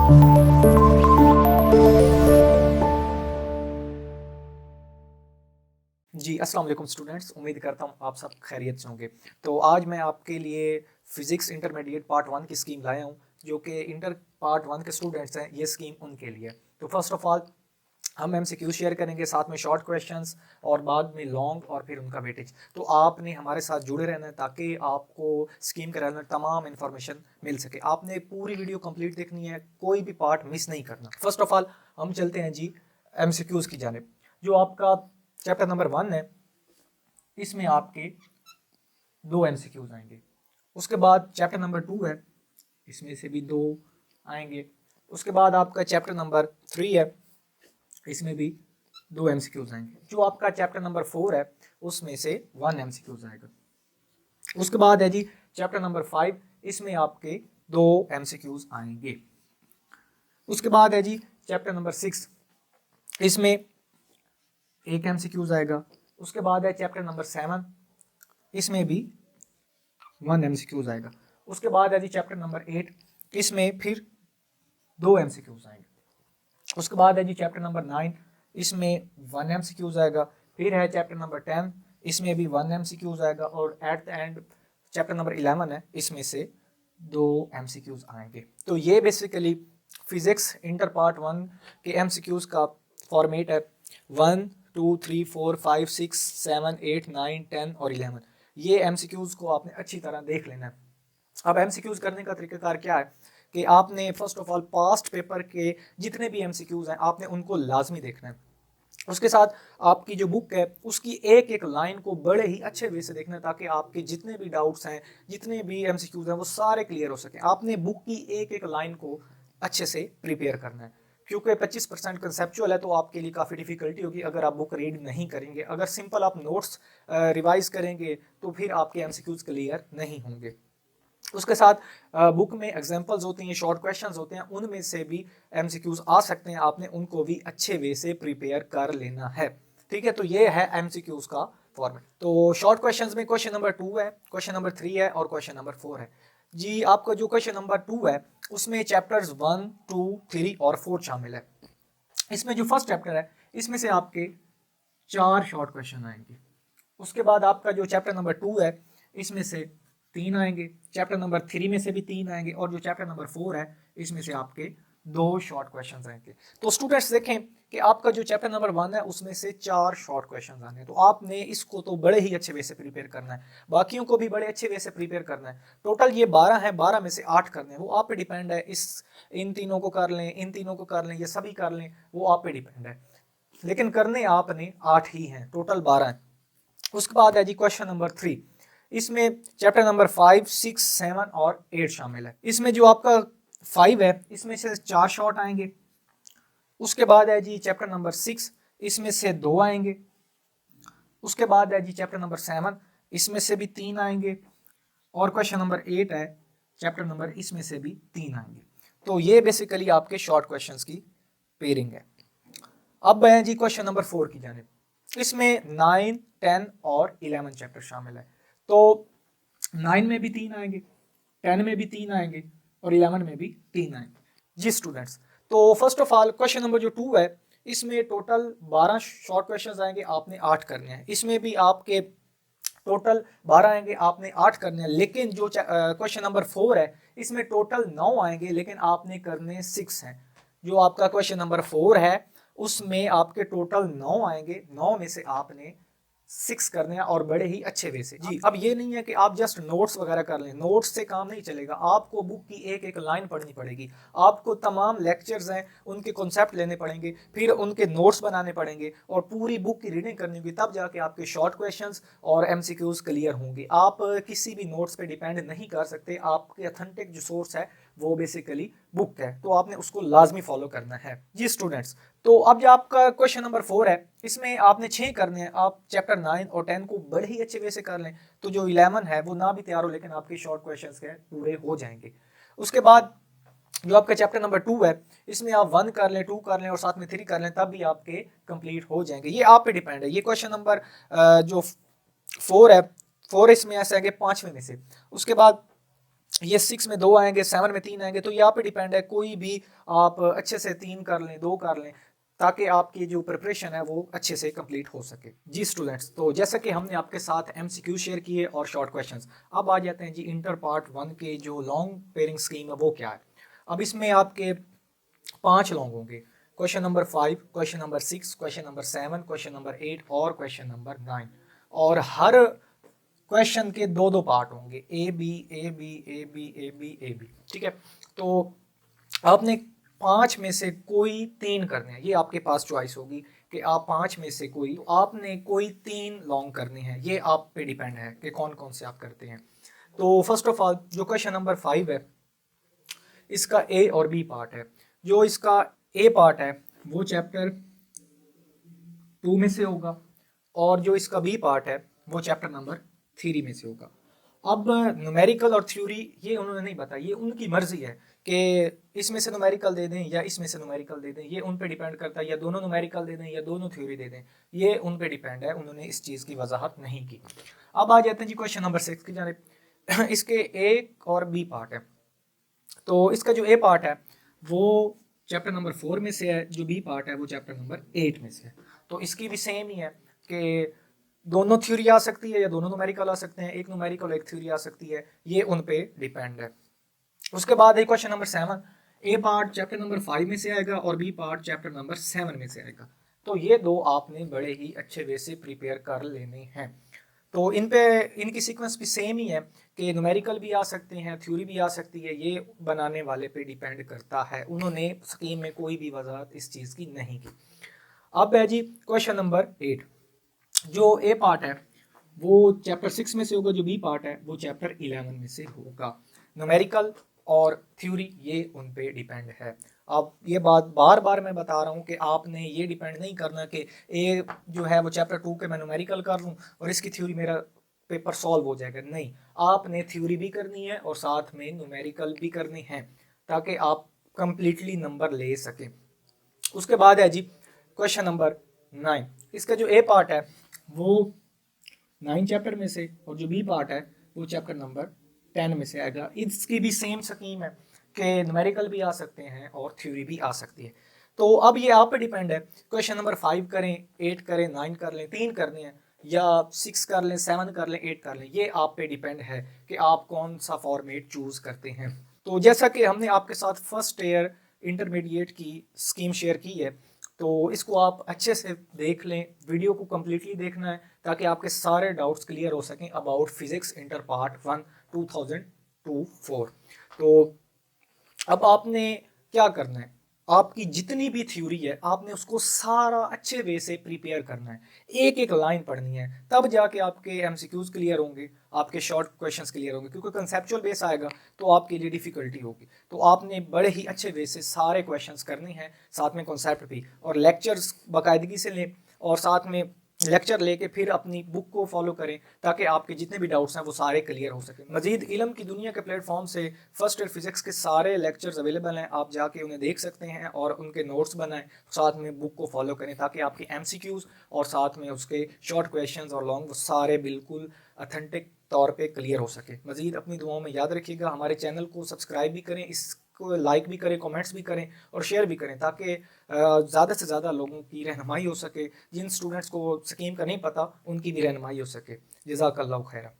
जी, अस्सलाम वालेकुम स्टूडेंट्स। उम्मीद करता हूँ आप सब खैरियत से होंगे। तो आज मैं आपके लिए फ़िज़िक्स इंटरमीडिएट पार्ट 1 की स्कीम लाया हूँ, जो कि इंटर पार्ट 1 के स्टूडेंट्स हैं, ये स्कीम उनके लिए। तो फर्स्ट ऑफ़ ऑल हम एमसीक्यू शेयर करेंगे, साथ में शॉर्ट क्वेश्चंस और बाद में लॉन्ग और फिर उनका वेटेज। तो आपने हमारे साथ जुड़े रहना है ताकि आपको स्कीम के रेलेवेंट तमाम इन्फॉर्मेशन मिल सके। आपने पूरी वीडियो कंप्लीट देखनी है, कोई भी पार्ट मिस नहीं करना। फर्स्ट ऑफ़ ऑल हम चलते हैं जी एमसीक्यूज़ की जानिब। जो आपका चैप्टर नंबर 1 है, इसमें आपके 2 एमसीक्यूज आएंगे। उसके बाद चैप्टर नंबर 2 है, इसमें से भी 2 आएंगे। उसके बाद आपका चैप्टर नंबर 3 है, इसमें भी 2 एमसीक्यूज आएंगे। जो आपका चैप्टर नंबर 4 है, उसमें से 1 एमसीक्यूज आएगा। उसके बाद है जी चैप्टर नंबर 5, इसमें आपके 2 एमसीक्यूज आएंगे। उसके बाद है जी चैप्टर नंबर 6, इसमें 1 एमसीक्यूज आएगा। उसके बाद है चैप्टर नंबर 7, इसमें भी 1 एमसीक्यूज आएगा। उसके बाद है जी चैप्टर नंबर 8, इसमें फिर 2 एमसीक्यूज आएंगे। उसके बाद है जी चैप्टर नंबर 9, इसमें 1 एमसीक्यूज आएगा। फिर है चैप्टर नंबर 10, इसमें भी 1 एमसीक्यूज आएगा। और at the end chapter number 11 है, इसमें से 2 एमसीक्यूज आएंगे। तो ये बेसिकली फिजिक्स इंटर पार्ट 1 के एमसीक्यूज का फॉर्मेट है। 1 2 3 4 5 6 7 8 9 10 और 11। ये एमसीक्यूज को आपने अच्छी तरह देख लेना है। अब एमसीक्यूज करने का तरीकाकार क्या है कि आपने first of all past paper के जितने भी एमसीक्यूज हैं, आपने उनको लाजमी देखना है। उसके साथ आपकी जो बुक है, उसकी एक एक लाइन को बड़े ही अच्छे वे से देखना है, ताकि आपके जितने भी डाउट्स हैं, जितने भी एमसीक्यूज हैं, वो सारे क्लियर हो सके। आपने बुक की एक एक लाइन को अच्छे से प्रिपेयर करना है, क्योंकि 25% कंसेप्चुअल है, तो आपके लिए काफ़ी डिफिकल्टी होगी अगर आप बुक रीड नहीं करेंगे। अगर सिंपल आप नोट्स रिवाइज करेंगे तो फिर आपके एमसीक्यूज क्लियर नहीं होंगे। उसके साथ बुक में एग्जांपल्स होती हैं, शॉर्ट क्वेश्चंस होते हैं, उनमें से भी एमसीक्यूज आ सकते हैं। आपने उनको भी अच्छे वे से प्रिपेयर कर लेना है। ठीक है, तो ये है एमसीक्यूज का फॉर्मेट। तो शॉर्ट क्वेश्चंस में क्वेश्चन नंबर 2 है, क्वेश्चन नंबर 3 है और क्वेश्चन नंबर 4 है। जी, आपका जो क्वेश्चन नंबर 2 है, उसमें चैप्टर्स 1 2 3 और 4 शामिल है। इसमें जो फर्स्ट चैप्टर है, इसमें से आपके 4 शॉर्ट क्वेश्चन आएंगे। उसके बाद आपका जो चैप्टर नंबर 2 है, इसमें से 3 आएंगे। चैप्टर नंबर 3 में से भी 3 आएंगे। और जो चैप्टर नंबर 4 है, इसमें से आपके 2 शॉर्ट क्वेश्चंस आएंगे। तो स्टूडेंट्स देखें कि आपका जो चैप्टर नंबर 1 है, उसमें से 4 शॉर्ट क्वेश्चंस आने हैं। तो आपने इसको तो बड़े ही अच्छे वे से प्रिपेयर करना है, बाकियों को भी बड़े अच्छे वे से प्रिपेयर करना है। टोटल ये 12 है, 12 में से 8 करने हैं, वो आप पे डिपेंड है। इन तीनों को कर लें, इन तीनों को कर लें, ये सभी कर लें, वो आप पे डिपेंड है। लेकिन करने आपने 8 ही हैं, टोटल 12 हैं। उसके बाद है जी क्वेश्चन नंबर 3, इसमें चैप्टर नंबर 5 6 7 और 8 शामिल है। इसमें जो आपका 5 है, इसमें से 4 शॉर्ट आएंगे। उसके बाद है जी चैप्टर नंबर 6, इसमें से 2 आएंगे। उसके बाद है जी चैप्टर नंबर 7, इसमें से भी 3 आएंगे। और क्वेश्चन नंबर 8 है, चैप्टर नंबर, इसमें से भी 3 आएंगे। तो ये बेसिकली आपके शॉर्ट क्वेश्चंस की पेयरिंग है। अब है जी क्वेश्चन नंबर 4 की जानिब। इसमें 9 10 और 11 चैप्टर शामिल है। तो 9 में भी 3 आएंगे, 10 में भी 3 आएंगे और 11 में भी 3 आएंगे। जी स्टूडेंट्स, तो first of all question number जो 2 है, इसमें टोटल 12 शॉर्ट क्वेश्चंस आएंगे, आपने 8 करने हैं। इसमें भी आपके टोटल 12 आएंगे, आपने 8 करने हैं। लेकिन जो क्वेश्चन नंबर 4 है, इसमें टोटल 9 आएंगे, लेकिन आपने करने 6 हैं। जो आपका क्वेश्चन नंबर 4 है, उसमें आपके टोटल 9 आएंगे, 9 में से आपने 6 करने हैं और बड़े ही अच्छे वे से। जी, अब ये नहीं है कि आप जस्ट नोट्स वगैरह कर लें, नोट्स से काम नहीं चलेगा। आपको बुक की एक एक लाइन पढ़नी पड़ेगी, आपको तमाम लेक्चर्स हैं उनके कॉन्सेप्ट लेने पड़ेंगे, फिर उनके नोट्स बनाने पड़ेंगे और पूरी बुक की रीडिंग करनी होगी, तब जाके आपके शॉर्ट क्वेश्चंस और एमसीक्यूज क्लियर होंगे। आप किसी भी नोट्स पे डिपेंड नहीं कर सकते। आपके ऑथेंटिक जो सोर्स है, वो बेसिकली बुक है, तो आपने उसको लाजमी फॉलो करना है। जी स्टूडेंट्स, तो अब जो आपका क्वेश्चन नंबर 4 है, इसमें आपने 6 करने हैं। आप चैप्टर 9 और 10 को बड़े ही अच्छे वे से कर लें, तो जो 11 है वो ना भी तैयार हो, लेकिन आपके शॉर्ट क्वेश्चंस के पूरे हो जाएंगे। उसके बाद जो आपका चैप्टर नंबर 2 है, इसमें आप 1 कर लें, 2 कर लें और साथ में 3 कर लें, तब भी आपके कंप्लीट हो जाएंगे। ये आप पे डिपेंड है। ये क्वेश्चन नंबर जो 4 है, 4 इसमें ऐसे आएंगे 5वें में से। उसके बाद ये 6 में 2 आएंगे, 7 में 3 आएंगे, तो यहाँ पे डिपेंड है, कोई भी आप अच्छे से 3 कर लें, 2 कर लें, ताकि आपकी जो प्रिपरेशन है वो अच्छे से कंप्लीट हो सके। जी स्टूडेंट्स, तो जैसा कि हमने आपके साथ एमसीक्यू शेयर किए और शॉर्ट क्वेश्चंस, अब आ जाते हैं जी इंटर पार्ट 1 के जो लॉन्ग पेयरिंग स्कीम है वो क्या है। अब इसमें आपके 5 लॉन्ग होंगे, question number 5, question number 6, question number 7, question number 8 और क्वेश्चन नंबर 9, और हर क्वेश्चन के दो दो पार्ट होंगे, A B A B A B A B A B, ठीक है। तो आपने 5 में से कोई 3 करने हैं, ये आपके पास चॉइस होगी कि आप 5 में से कोई, तो आपने कोई 3 लॉन्ग करने हैं, ये आप पे डिपेंड है कि कौन कौन से आप करते हैं। तो फर्स्ट ऑफ ऑल जो क्वेश्चन नंबर 5 है, इसका ए और बी पार्ट है। जो इसका ए पार्ट है वो चैप्टर 2 में से होगा, और जो इसका बी पार्ट है वो चैप्टर नंबर 3 में से होगा। अब न्यूमेरिकल और थ्योरी ये उन्होंने नहीं बताया, ये उनकी मर्जी है कि इसमें से न्यूमेरिकल दे दें या इसमें से न्यूमेरिकल दे दें, ये उन पे डिपेंड करता है, या दोनों न्यूमेरिकल दे दें या दोनों थ्योरी दे दें, ये उन पे डिपेंड है, उन्होंने इस चीज़ की वजाहत नहीं की। अब आ जाते हैं जी क्वेश्चन नंबर 6 की जानिब। इसके ए और बी पार्ट है। तो इसका जो ए पार्ट है वो चैप्टर नंबर 4 में से है, जो बी पार्ट है वो चैप्टर नंबर 8 में से है। तो इसकी भी सेम ही है कि दोनों थ्योरी आ सकती है या दोनों न्यूमेरिकल आ सकते हैं, एक न्यूमेरिकल एक थ्योरी आ सकती है, ये उन पे डिपेंड है। उसके बाद है क्वेश्चन नंबर 7, ए पार्ट चैप्टर नंबर 5 में से आएगा और बी पार्ट चैप्टर नंबर 7 में से आएगा। तो ये दो आपने बड़े ही अच्छे वे से प्रिपेयर कर लेने हैं। तो इन पे इनकी सीक्वेंस भी सेम ही है कि न्यूमेरिकल भी आ सकते हैं, थ्योरी भी आ सकती है, ये बनाने वाले पे डिपेंड करता है, उन्होंने स्कीम में कोई भी वजाहत इस चीज़ की नहीं की। अब है जी क्वेश्चन नंबर 8। जो ए पार्ट है वो चैप्टर 6 में से होगा, जो बी पार्ट है वो चैप्टर 11 में से होगा। न्यूमेरिकल और थ्योरी ये उन पे डिपेंड है। अब ये बात बार बार मैं बता रहा हूँ कि आपने ये डिपेंड नहीं करना कि ए जो है वो चैप्टर 2 के मैं न्यूमेरिकल कर लूँ और इसकी थ्योरी मेरा पेपर सॉल्व हो जाएगा, नहीं, आपने थ्योरी भी करनी है और साथ में न्यूमेरिकल भी करनी है, ताकि आप कंप्लीटली नंबर ले सकें। उसके बाद है जी क्वेश्चन नंबर 9। इसका जो ए पार्ट है वो 9 चैप्टर में से, और जो बी पार्ट है वो चैप्टर नंबर 10 में से आएगा। इसकी भी सेम स्कीम है कि न्यूमेरिकल भी आ सकते हैं और थ्योरी भी आ सकती है। तो अब ये आप पे डिपेंड है, क्वेश्चन नंबर 5 करें, 8 करें, 9 कर लें, 3 करने हैं, या 6 कर लें, 7 कर लें, 8 कर लें, ये आप पे डिपेंड है कि आप कौन सा फॉर्मेट चूज करते हैं। तो जैसा कि हमने आपके साथ फर्स्ट ईयर इंटरमीडिएट की स्कीम शेयर की है, तो इसको आप अच्छे से देख लें, वीडियो को कम्प्लीटली देखना है ताकि आपके सारे डाउट्स क्लियर हो सकें अबाउट फिजिक्स इंटर पार्ट 1 2024। तो अब आपने क्या करना है, आपकी जितनी भी थ्योरी है आपने उसको सारा अच्छे वे से प्रिपेयर करना है, एक एक लाइन पढ़नी है, तब जाके आपके एमसीक्यूज क्लियर होंगे, आपके शॉर्ट क्वेश्चंस क्लियर होंगे, क्योंकि कंसेप्चुअल बेस आएगा तो आपके लिए डिफिकल्टी होगी। तो आपने बड़े ही अच्छे वे से सारे क्वेश्चंस करने हैं, साथ में कॉन्सेप्ट भी, और लेक्चर्स बाकायदगी से लें, और साथ में लेक्चर लेके फिर अपनी बुक को फॉलो करें ताकि आपके जितने भी डाउट्स हैं वो सारे क्लियर हो सकें। मजीद इल्म की दुनिया के प्लेटफॉर्म से फर्स्ट ईयर फिजिक्स के सारे लेक्चर्स अवेलेबल हैं, आप जाके उन्हें देख सकते हैं और उनके नोट्स बनाएं, साथ में बुक को फॉलो करें ताकि आपके एमसीक्यूज और साथ में उसके शॉर्ट क्वेश्चंस और लॉन्ग वो सारे बिल्कुल ऑथेंटिक तौर पे क्लियर हो सके। मजीद अपनी दुआओं में याद रखिएगा, हमारे चैनल को सब्सक्राइब भी करें, इसको लाइक भी करें, कमेंट्स भी करें और शेयर भी करें, ताकि ज़्यादा से ज़्यादा लोगों की रहनुमाई हो सके, जिन स्टूडेंट्स को स्कीम का नहीं पता उनकी भी रहनुमाई हो सके। जज़ाकल्लाहु खैरा।